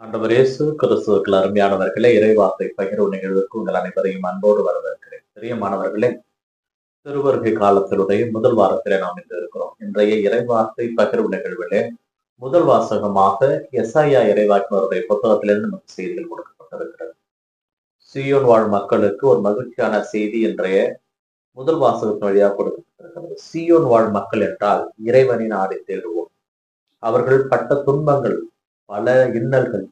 ஆண்டவர் இயேசு கிறிஸ்துவுக்குள் அருமையானவர்களே, இறைவார்த்தை பகிர்வு நிகழ்வுக்கு உங்கள் அனைவரையும் அன்போடு வரவேற்கிறேன். பிரியமானவர்களே, திருவருகை காலத்தினுடைய முதல் வாரத்திலே நாம் இன்று இருக்கிறோம். இன்றைய இறைவார்த்தை பகிர்வு நிகழ்விலே முதல் வாசகமாக எசாயா இறைவாக்கினருடைய புத்தகத்திலிருந்து நமக்கு செய்திகள் கொடுக்கப்பட்டிருக்கிறது. சீயோன் வாழ் மக்களுக்கு ஒரு மகிழ்ச்சியான செய்தி இன்றைய முதல் வாசகத்தின் வழியாக கொடுக்கப்பட்டிருக்கிறது. சீயோன் வாழ் மக்கள் என்றால் இறைவனின் நாடி தேடுவோம். அவர்கள் பட்ட துன்பங்கள், பல இன்னல்கள்,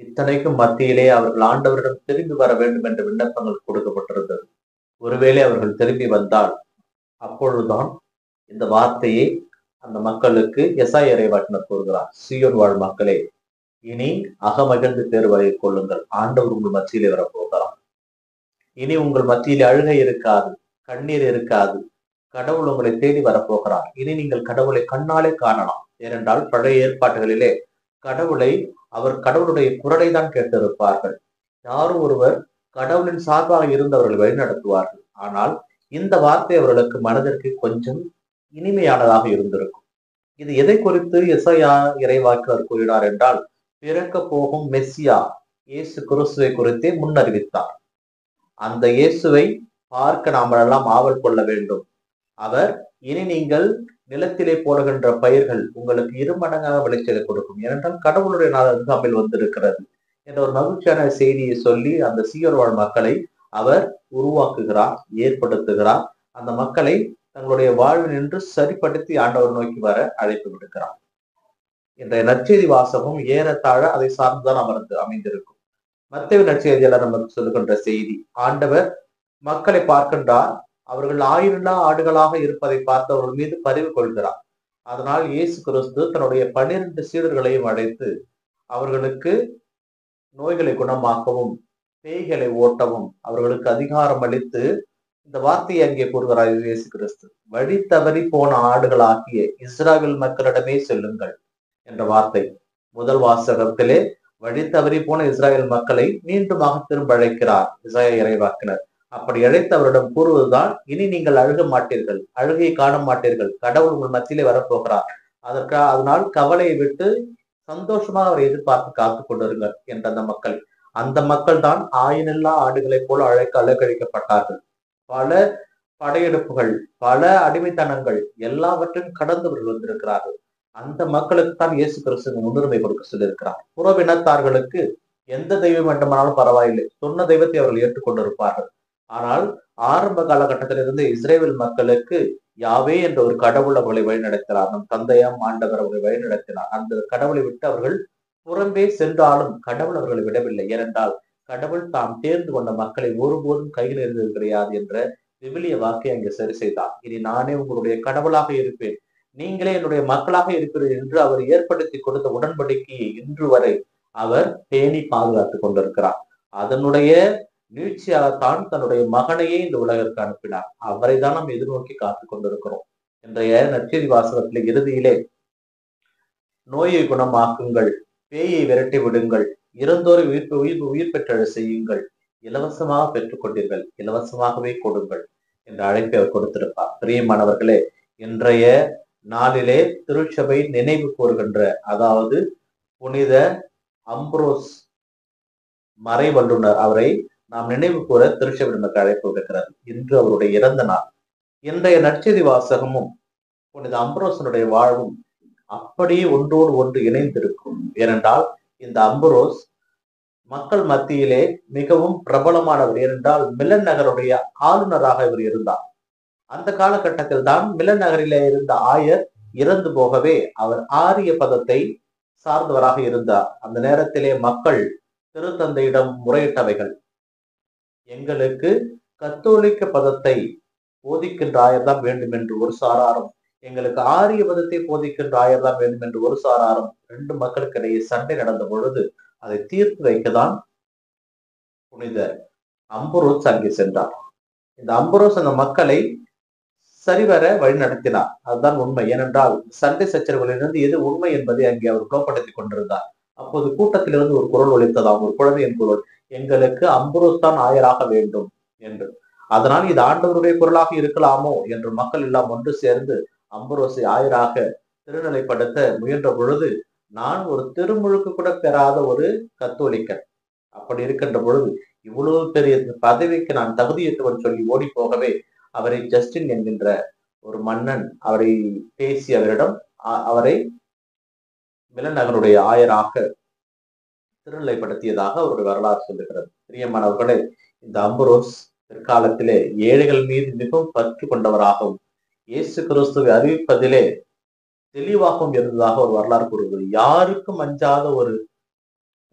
இத்தனைக்கும் மத்தியிலே அவர்கள் ஆண்டவரிடம் திரும்பி வர வேண்டும் என்ற விண்ணப்பங்கள் கொடுக்கப்பட்டிருந்தது. ஒருவேளை அவர்கள் திரும்பி வந்தால் அப்பொழுதுதான் இந்த வார்த்தையை அந்த மக்களுக்கு எசாயா இறைவாக்கினர் கூறுகிறார். சீயோன் வாழ் மக்களே, இனி அகமகிழ்ந்து தேர்வரை கொள்ளுங்கள், ஆண்டவர் உங்கள் மத்தியிலே வரப்போகிறார். இனி உங்கள் மத்தியிலே அழுகை இருக்காது, கண்ணீர் இருக்காது. கடவுள் உங்களை தேடி வரப்போகிறார். இனி நீங்கள் கடவுளை கண்ணாலே காணலாம். ஏனென்றால் பழைய ஏற்பாட்டுகளிலே அவர் கடவுளுடைய குரலை தான் கேட்டிருப்பார்கள். யாரும் ஒருவர் கடவுளின் சார்பாக இருந்தவர்கள் வழிநடத்துவார்கள். ஆனால் இந்த வார்த்தை அவர்களுக்கு மனதிற்கு கொஞ்சம் இனிமையானதாக இருந்திருக்கும். இது எதை குறித்து எசாயா இறைவாக்கினர் கூறினார் என்றால், பிறக்க போகும் மெஸ்ஸியா இயேசு கிறிஸ்துவை குறித்தே முன்னறிவித்தார். அந்த இயேசுவை பார்க்க நாமெல்லாம் ஆவல் கொள்ள வேண்டும். அவர் இனி நீங்கள் நிலத்திலே போடுகின்ற பயிர்கள் உங்களுக்கு இருமடங்காக விளைச்சலை கொடுக்கும், ஏனென்றால் கடவுளுடைய நாள் அருகாமையில் வந்திருக்கிறது என்ற ஒரு மகிழ்ச்சியான செய்தியை சொல்லி அந்த சீயோன் வாழ் மக்களை அவர் உருவாக்குகிறார், ஏற்படுத்துகிறார். அந்த மக்களை தங்களுடைய வாழ்வில் நின்று சரிப்படுத்தி ஆண்டவர் நோக்கி வர அழைப்பு விடுக்கிறார். இன்றைய நற்செய்தி வாசகம் ஏறத்தாழ அதை சார்ந்துதான் அமைந்திருக்கும். மத்தேயு நற்செய்தியாளர் நமக்கு சொல்லுகின்ற செய்தி, ஆண்டவர் மக்களை பார்க்கின்றார். அவர்கள் ஆயிரல்லா ஆடுகளாக இருப்பதை பார்த்து அவர்கள் மீது பரிவு கொள்கிறார். அதனால் இயேசு கிறிஸ்து தன்னுடைய 12 சீடர்களையும் அழைத்து அவர்களுக்கு நோய்களை குணமாக்கவும் பேய்களை ஓட்டவும் அவர்களுக்கு அதிகாரம் அளித்து இந்த வார்த்தையை அங்கே கூறுகிறார் இயேசு கிறிஸ்து. வழி தவறி போன ஆடுகளாகிய இஸ்ராயேல் மக்களிடமே செல்லுங்கள் என்ற வார்த்தை. முதல் வாசகத்திலே வழி தவறி போன இஸ்ராயேல் மக்களை மீண்டுமாக திரும்ப அழைக்கிறார் எசாயா இறைவாக்கினர். அப்படி அழைத்து அவரிடம் கூறுவதுதான், இனி நீங்கள் அழுக மாட்டீர்கள், அழுகையை காண மாட்டீர்கள், கடவுள் உங்கள் மத்தியிலே வரப்போகிறார். அதனால் கவலையை விட்டு சந்தோஷமாக அவரை எதிர்பார்த்து காத்து கொண்டிருங்கள் என்ற அந்த மக்கள் தான் ஆயினில்லா ஆடுகளைப் போல அலக்கழிக்கப்பட்டார்கள். பல படையெடுப்புகள், பல அடிமைத்தனங்கள் எல்லாவற்றையும் கடந்தவர்கள் வந்திருக்கிறார்கள். அந்த மக்களுக்கு தான் இயேசு கிறிஸ்து முன்னுரிமை கொடுக்க சொல்லியிருக்கிறார். புறவினத்தார்களுக்கு எந்த தெய்வம் வேண்டுமானாலும் பரவாயில்லை, சொன்ன தெய்வத்தை அவர்கள் ஏற்றுக்கொண்டிருப்பார்கள். ஆனால் ஆரம்ப காலகட்டத்திலிருந்து இஸ்ரேல் மக்களுக்கு யாவே என்ற ஒரு கடவுள் அவர்களை வழிநடத்தினார். நம் தந்தையாம் ஆண்டவர் அவர்களை வழிநடத்தினார். அந்த கடவுளை விட்டு அவர்கள் புறம்பே சென்றாலும் கடவுள் அவர்களை விடவில்லை. ஏனென்றால் கடவுள் தாம் தேர்ந்து கொண்ட மக்களை ஒருபோதும் கையில் இருந்தது கிடையாது என்ற விவிலிய வாக்கை அங்கே சரி செய்தார். இனி நானே உங்களுடைய கடவுளாக இருப்பேன், நீங்களே என்னுடைய மக்களாக இருப்பீர்கள் என்று அவர் ஏற்படுத்தி கொடுத்த உடன்படிக்கையை இன்று வரை அவர் பேணி பாதுகாத்துக் கொண்டிருக்கிறார். அதனுடைய நீட்சியாகத்தான் தன்னுடைய மகனையே இந்த உலகிற்கு அனுப்பினார். அவரை தான் நாம் எதிர்நோக்கி காத்துக் கொண்டிருக்கிறோம். இன்றைய நற்செய்தி வாசகத்திலே இறுதியிலே, நோயை குணமாக்குங்கள், பேயை விரட்டி விடுங்கள், இறந்தோரை உயிர் பெற்றெழ செய்யுங்கள், இலவசமாக பெற்றுக்கொண்டீர்கள், இலவசமாகவே கொடுங்கள் என்ற அழைப்பை அவர் கொடுத்திருப்பார். பிரியமானவர்களே, இன்றைய நாளிலே திருச்சபை நினைவு கூறுகின்ற, அதாவது புனித அம்ப்ரோஸ் மறை வல்லுனர், அவரை நாம் நினைவு கூற திருச்சபை நமக்கு அழைப்பு விடுக்கிறது. இன்று அவருடைய இறந்த நாள். இன்றைய நற்செய்தி வாசகமும் புனித அம்ப்ரோசனுடைய வாழ்வும் அப்படியே ஒன்றோடு ஒன்று இணைந்திருக்கும். ஏனென்றால் இந்த அம்ப்ரோஸ் மக்கள் மத்தியிலே மிகவும் பிரபலமானவர். ஏனென்றால் மிலன் நகருடைய ஆளுநராக இவர் இருந்தார். அந்த காலகட்டத்தில் தான் மிலன் நகரிலே இருந்த ஆயர் இறந்து போகவே அவர் ஆரிய பதத்தை சார்ந்தவராக இருந்தார். அந்த நேரத்திலே மக்கள் திருத்தந்தையிடம் முறையிட்டவைகள், எங்களுக்கு கத்தோலிக்க பதத்தை போதிக்கின்ற ஆயர் தான் வேண்டும் என்று ஒரு சாராரும், எங்களுக்கு ஆரிய பதத்தை போதிக்கின்ற ஆயர் தான் வேண்டும் என்று ஒரு சாராரும், 2 மக்களுக்கு இடையே சண்டை நடந்த பொழுது அதை தீர்த்து வைக்கதான் புனித அம்புரோஸ் அங்கே சென்றார். இந்த அம்புரோஸ் அந்த மக்களை சரிவர வழி நடத்தினார். அதுதான் உண்மை. ஏனென்றால் சண்டை சச்சரவுகளிலிருந்து எது உண்மை என்பதை அங்கே அவர் புலப்படுத்தி கொண்டிருந்தார். அப்போது கூட்டத்திலிருந்து ஒரு குரல் ஒலித்ததாம், ஒரு குழந்தையின் குரல், எங்களுக்கு அம்புரோஸ் தான் ஆயராக வேண்டும் என்று. அதனால் இது ஆண்டவருடைய குரலாக இருக்கலாமோ என்று மக்கள் எல்லாம் ஒன்று சேர்ந்து அம்புரோசை ஆயராக திருநிலைப்படுத்த முயன்ற பொழுது, நான் ஒரு திருமுழுக்கு கூட பெறாத ஒரு கத்தோலிக்கன். அப்படி இருக்கின்ற பொழுது இவ்வளவு பெரிய பதவிக்கு நான் தகுதியற்றவன் சொல்லி ஓடி போகவே, அவரை ஜஸ்டின் என்கின்ற ஒரு மன்னன் அவரை பேசி அவரிடம் அவரை மிலநகருடைய ஆயராக திருநிலைப்படுத்தியதாக அவருடைய வரலாறு சொல்லுகிறது. பிரியமானவர்களே, இந்த அம்புரோஸ் பிற்காலத்திலே ஏழைகள் மீது மிகவும் பற்று கொண்டவராகவும் இயேசு கிறிஸ்துவை அறிவிப்பதிலே தெளிவாகவும் இருந்ததாக ஒரு வரலாறு கூறுகிறது. யாருக்கும் அஞ்சாத ஒரு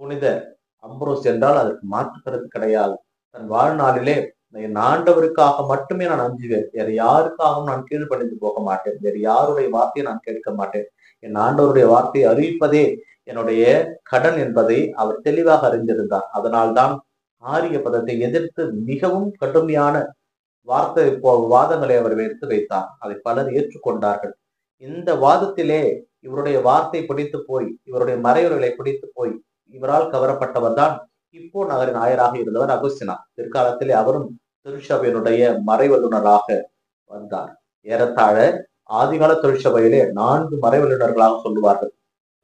புனிதர் அம்புரோஸ் என்றால் அதற்கு மாற்று கருத்து கிடையாது. தன் வாழ்நாளிலே என் ஆண்டவருக்காக மட்டுமே நான் அஞ்சுவேன், வேறு யாருக்காகவும் நான் கீழ்ப்பணிந்து போக மாட்டேன், வேறு யாருடைய வார்த்தையை நான் கேட்க மாட்டேன், என் ஆண்டவருடைய வார்த்தையை அறிவிப்பதே என்னுடைய கடன் என்பதை அவர் தெளிவாக அறிந்திருந்தார். அதனால்தான் ஆரிய பதத்தை எதிர்த்து மிகவும் கடுமையான வாதங்களை அவர் எடுத்து வைத்தார். அதை பலர் ஏற்றுக்கொண்டார்கள். இந்த வாதத்திலே இவருடைய வார்த்தை பிடித்து போய், இவருடைய மறைவுரைகளை பிடித்து போய் இவரால் கவரப்பட்டவர் தான் இப்போ நகரின் ஆயராக இருந்தவர் அகுஸ்தினா. பிற்காலத்திலே அவரும் திருச்சபையினுடைய மறைவல்லுநராக வந்தார். ஏறத்தாழ ஆதிகால திருச்சபையிலே 4 மறைவல்லுநர்களாக சொல்லுவார்கள்.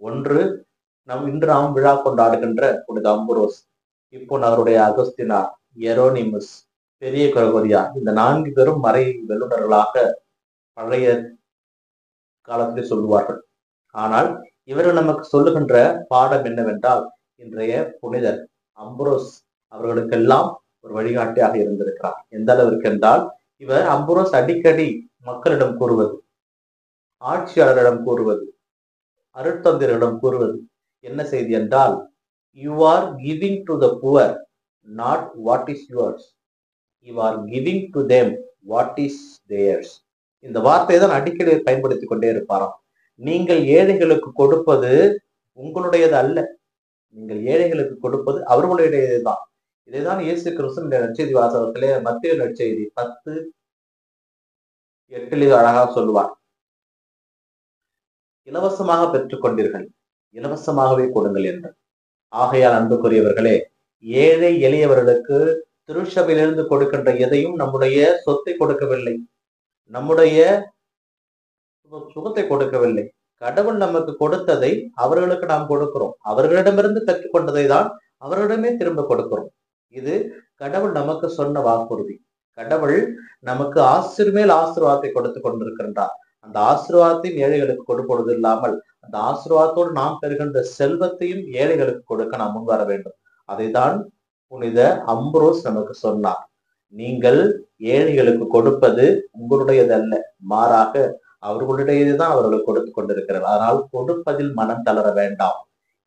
ஒன்று இன்று நாம் விழா கொண்டாடுகின்ற புனித அம்புரோஸ், இப்போ நகருடைய அகுஸ்தினா, எரோனிமஸ், பெரிய கிரகோரியா, இந்த 4 பேரும் மறை வல்லுநர்களாக பழைய காலத்திலே சொல்லுவார்கள். ஆனால் இவர்கள் நமக்கு சொல்லுகின்ற பாடம் என்னவென்றால், இன்றைய புனிதர் அம்புரோஸ் அவர்களுக்கெல்லாம் ஒரு வழிகாட்டியாக இருந்திருக்கிறார். எந்த அளவிற்கு என்றால், இவர் அம்புரோஸ் அடிக்கடி மக்களிடம் கூறுவது, ஆட்சியாளரிடம் கூறுவது, அருட்தந்தையரிடம் கூறுவது என்ன செய்தி என்றால், you are giving to the poor not what is yours, you are giving to them what is theirs. இந்த வார்த்தையை தான் அடிக்கடி பயன்படுத்தி கொண்டே இருப்பாராம். நீங்கள் ஏழைகளுக்கு கொடுப்பது உங்களுடையது அல்ல, நீங்கள் ஏழைகளுக்கு கொடுப்பது அவர்களுடையதுதான். இதைதான் இயேசு கிறிஸ்து நற்செய்தி வாசகத்திலே மத்திய நற்செய்தி 10:8 அழகாக சொல்லுவார். இலவசமாக பெற்றுக் கொண்டீர்கள், இலவசமாகவே கொடுங்கள் என்று. ஆகையால் அன்புக்குரியவர்களே, ஏழை எளியவர்களுக்கு திருச்சபையிலிருந்து கொடுக்கின்ற எதையும் நம்முடைய சொத்தை கொடுக்கவில்லை, நம்முடைய சுகத்தை கொடுக்கவில்லை. கடவுள் நமக்கு கொடுத்ததை அவர்களுக்கு நாம் கொடுக்கிறோம். அவர்களிடமிருந்து பெற்றுக்கொண்டதை தான் அவர்களிடமே திரும்ப கொடுக்கிறோம். இது கடவுள் நமக்கு சொன்ன வாக்குறுதி. கடவுள் நமக்கு மேல் ஆசீர்வாதத்தை கொடுத்து கொண்டிருக்கின்றார். அந்த ஆசீர்வாதத்தையும் ஏழைகளுக்கு கொடுப்பது இல்லாமல், அந்த ஆசீர்வாதத்தோடு நாம் பெறுகின்ற செல்வத்தையும் ஏழைகளுக்கு கொடுக்க நாம் முன்வர வேண்டும். அதைதான் புனித அம்புரோஸ் நமக்கு சொன்னார். நீங்கள் ஏழைகளுக்கு கொடுப்பது உங்களுடையதல்ல, மாறாக அவர்களுடையதுதான் அவர்களுக்கு கொடுத்து கொண்டிருக்கிறார். அதனால் கொடுப்பதில் மனம் தளர வேண்டாம்.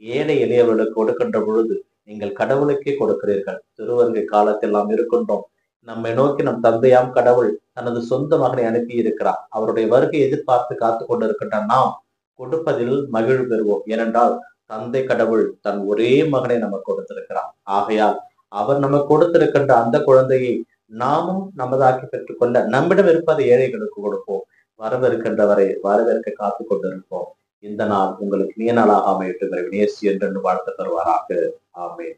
ஏழை எளியவர்களுக்கு கொடுக்கின்ற பொழுது நீங்கள் கடவுளுக்கே கொடுக்கிறீர்கள். திருவருகை காலத்தில் நாம் இருக்கின்றோம். நம்மை நோக்கி நம் தந்தையாம் கடவுள் தனது சொந்த மகனை அனுப்பி இருக்கிறார். அவருடைய வருகை எதிர்பார்த்து காத்து கொண்டிருக்கின்ற நாம் கொடுப்பதில் மகிழ்வு பெறுவோம். ஏனென்றால் தந்தை கடவுள் தன் ஒரே மகனை நமக்கு கொடுத்திருக்கிறார். ஆகையால் அவர் நமக்கு கொடுத்திருக்கின்ற அந்த குழந்தையை நாமும் நமதாக்கி பெற்றுக்கொள்ள நம்மிடம் இருப்பதை ஏழைகளுக்கு கொடுப்போம். வரவிருக்கின்றவரை வரவேற்க காத்து கொண்டிருப்போம். இந்த நாள் உங்களுக்கு இனிய நாளாக அமையட்டும். நேசி என்று வாழ்த்து தருவாராக. ஆமென்.